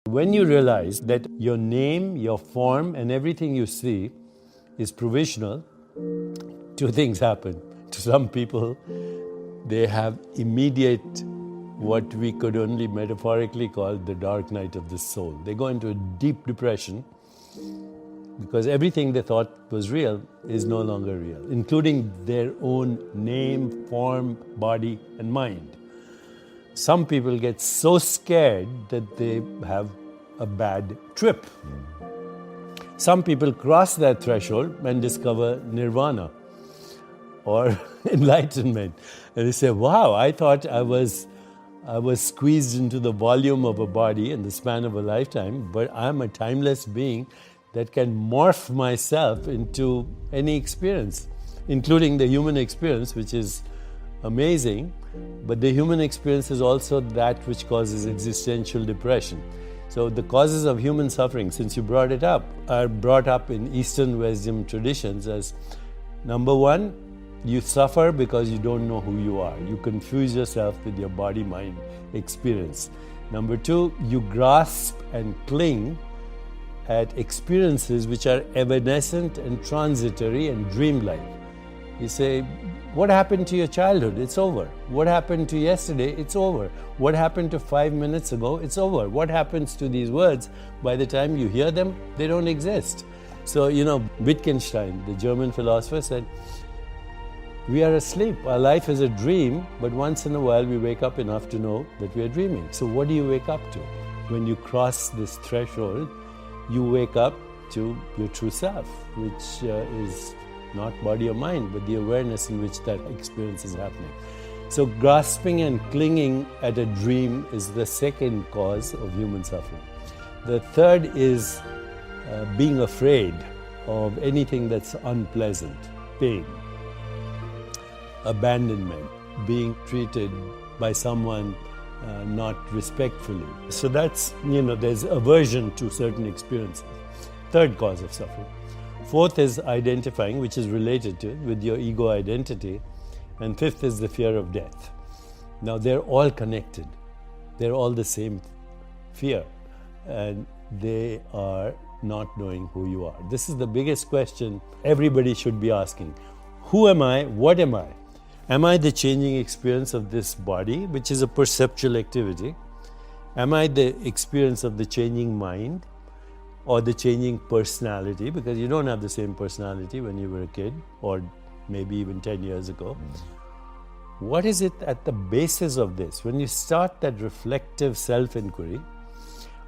When you realize that your name, your form, and everything you see is provisional, two things happen. To some people, they have immediate, what we could only metaphorically call the dark night of the soul. They go into a deep depression because everything they thought was real is no longer real, including their own name, form, body, and mind. Some people get so scared that they have a bad trip. Some people cross that threshold and discover nirvana or enlightenment. And they say, wow, I thought I was squeezed into the volume of a body in the span of a lifetime, but I'm a timeless being that can morph myself into any experience, including the human experience, which is amazing. But the human experience is also that which causes existential depression. So the causes of human suffering, since you brought it up, are brought up in Eastern wisdom traditions as, number one, you suffer because you don't know who you are. You confuse yourself with your body-mind experience. Number two, you grasp and cling at experiences which are evanescent and transitory and dreamlike. You say, what happened to your childhood? It's over. What happened to yesterday? It's over. What happened to 5 minutes ago? It's over. What happens to these words? By the time you hear them, they don't exist. So, Wittgenstein, the German philosopher, said, we are asleep. Our life is a dream, but once in a while we wake up enough to know that we are dreaming. So what do you wake up to? When you cross this threshold, you wake up to your true self, which is not body or mind, but the awareness in which that experience is happening. So grasping and clinging at a dream is the second cause of human suffering. The third is being afraid of anything that's unpleasant, pain, abandonment, being treated by someone not respectfully. So that's, there's aversion to certain experiences. Third cause of suffering. Fourth is identifying, which is related to it, with your ego identity. And fifth is the fear of death. Now they're all connected. They're all the same fear. And they are not knowing who you are. This is the biggest question everybody should be asking. Who am I? What am I? Am I the changing experience of this body, which is a perceptual activity? Am I the experience of the changing mind or the changing personality? Because you don't have the same personality when you were a kid or maybe even 10 years ago. What is it at the basis of this? When you start that reflective self-inquiry,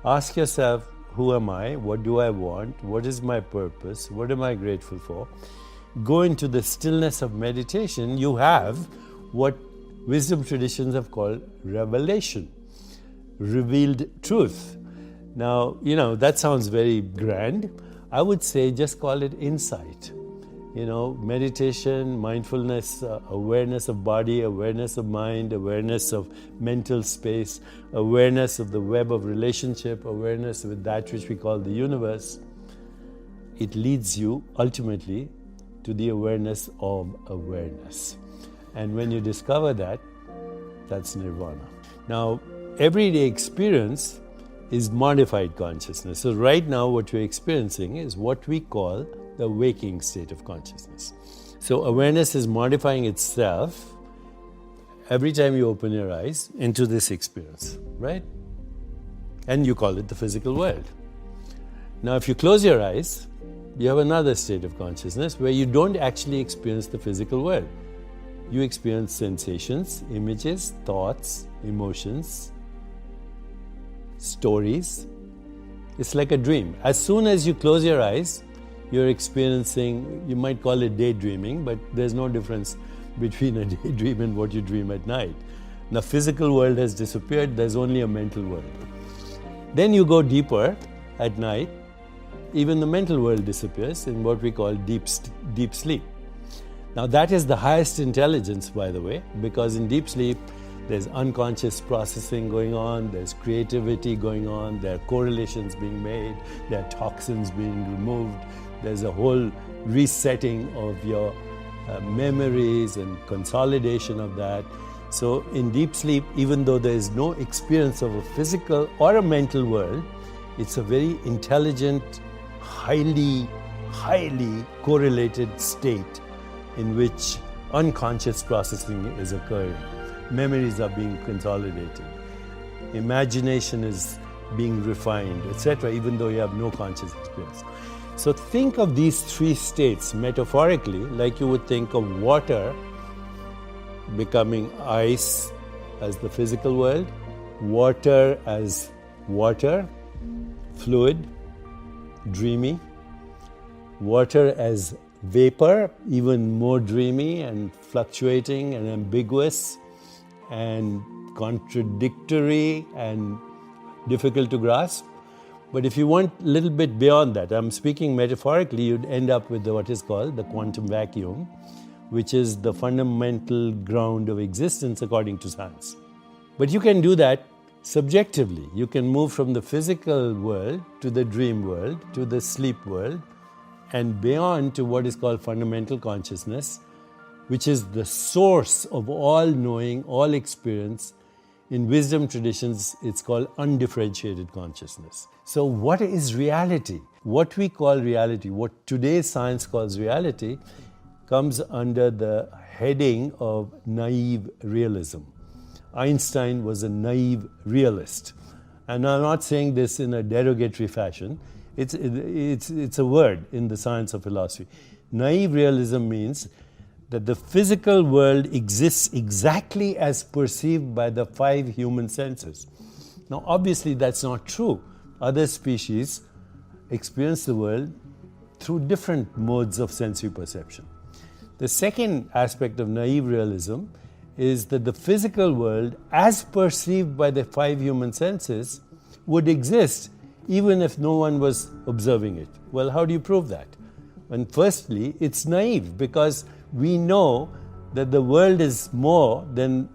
ask yourself, who am I? What do I want? What is my purpose? What am I grateful for? Go into the stillness of meditation, you have what wisdom traditions have called revelation, revealed truth. Now, that sounds very grand. I would say just call it insight. Meditation, mindfulness, awareness of body, awareness of mind, awareness of mental space, awareness of the web of relationship, awareness with that which we call the universe. It leads you ultimately to the awareness of awareness. And when you discover that, that's nirvana. Now, everyday experience is modified consciousness. So right now what we're experiencing is what we call the waking state of consciousness. So awareness is modifying itself every time you open your eyes into this experience, right? And you call it the physical world. Now if you close your eyes, you have another state of consciousness where you don't actually experience the physical world. You experience sensations, images, thoughts, emotions, stories. It's like a dream. As soon as you close your eyes, you're experiencing, you might call it daydreaming, but there's no difference between a daydream and what you dream at night. The physical world has disappeared, there's only a mental world. Then you go deeper at night, even the mental world disappears in what we call deep sleep. Now that is the highest intelligence, by the way, because in deep sleep, there's unconscious processing going on, there's creativity going on, there are correlations being made, there are toxins being removed, there's a whole resetting of your memories and consolidation of that. So in deep sleep, even though there is no experience of a physical or a mental world, It's a very intelligent, highly correlated state in which unconscious processing is occurring. Memories are being consolidated. Imagination is being refined, etc., even though you have no conscious experience. So think of these three states metaphorically, like you would think of water becoming ice as the physical world, water as water, fluid, dreamy, water as vapor, even more dreamy and fluctuating and ambiguous and contradictory and difficult to grasp. But if you want a little bit beyond that, I'm speaking metaphorically, you'd end up with what is called the quantum vacuum, which is the fundamental ground of existence according to science. But you can do that subjectively. You can move from the physical world to the dream world, to the sleep world, and beyond to what is called fundamental consciousness, which is the source of all knowing, all experience. In wisdom traditions, it's called undifferentiated consciousness. So what is reality? What we call reality, what today's science calls reality, comes under the heading of naive realism. Einstein was a naive realist. And I'm not saying this in a derogatory fashion. It's a word in the science of philosophy. Naive realism means that the physical world exists exactly as perceived by the five human senses. Now, obviously, that's not true. Other species experience the world through different modes of sensory perception. The second aspect of naive realism is that the physical world, as perceived by the five human senses, would exist even if no one was observing it. Well, how do you prove that? And firstly, it's naive because we know that the world is more than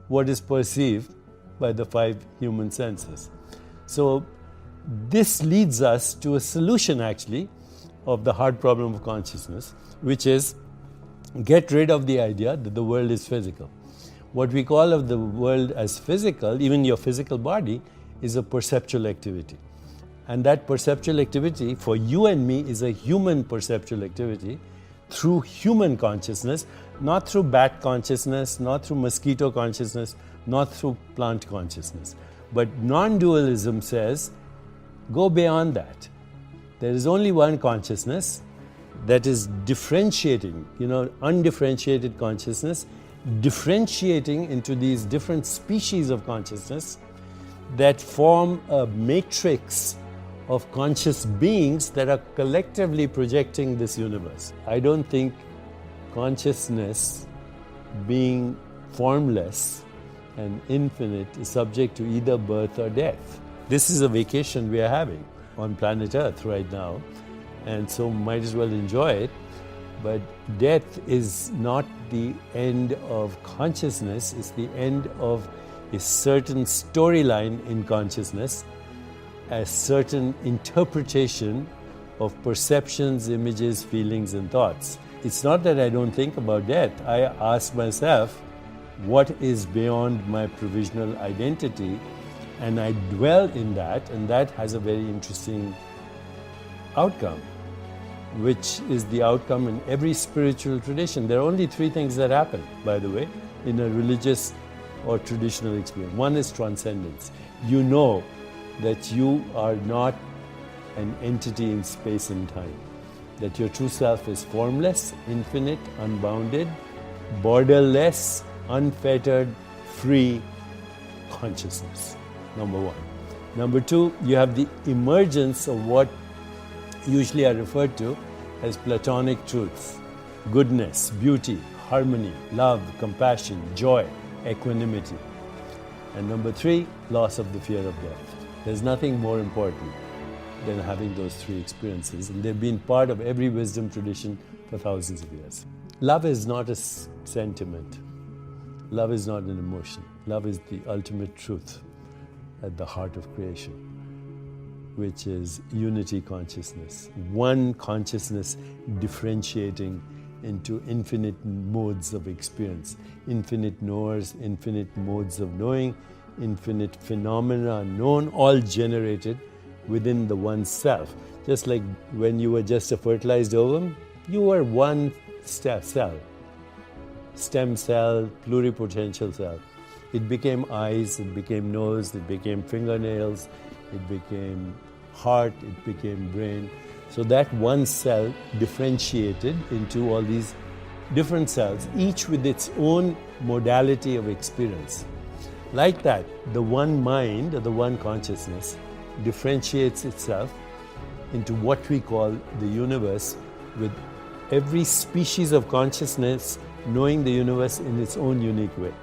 what is perceived by the five human senses. So this leads us to a solution actually of the hard problem of consciousness, which is get rid of the idea that the world is physical. What we call of the world as physical, even your physical body, is a perceptual activity. And that perceptual activity for you and me is a human perceptual activity through human consciousness, not through bat consciousness, not through mosquito consciousness, not through plant consciousness. But non-dualism says, go beyond that. There is only one consciousness that is differentiating, undifferentiated consciousness, differentiating into these different species of consciousness that form a matrix of conscious beings that are collectively projecting this universe. I don't think consciousness, being formless and infinite, is subject to either birth or death. This is a vacation we are having on planet Earth right now, and so might as well enjoy it. But death is not the end of consciousness, it's the end of a certain storyline in consciousness, a certain interpretation of perceptions, images, feelings, and thoughts. It's not that I don't think about death. I ask myself, what is beyond my provisional identity? And I dwell in that, and that has a very interesting outcome, which is the outcome in every spiritual tradition. There are only three things that happen, by the way, in a religious or traditional experience. One is transcendence. You know that you are not an entity in space and time, that your true self is formless, infinite, unbounded, borderless, unfettered, free consciousness, number one. Number two, you have the emergence of what usually are referred to as Platonic truths: goodness, beauty, harmony, love, compassion, joy, equanimity. And number three, loss of the fear of death. There's nothing more important than having those three experiences, and they've been part of every wisdom tradition for thousands of years. Love is not a sentiment. Love is not an emotion. Love is the ultimate truth at the heart of creation, which is unity consciousness. One consciousness differentiating into infinite modes of experience, infinite knowers, infinite modes of knowing, infinite phenomena known, all generated within the oneself. Just like when you were just a fertilized ovum, you were one cell, stem cell, pluripotential cell. It became eyes, it became nose, it became fingernails, it became heart, it became brain. So that one cell differentiated into all these different cells, each with its own modality of experience. Like that, the one mind or the one consciousness differentiates itself into what we call the universe, with every species of consciousness knowing the universe in its own unique way.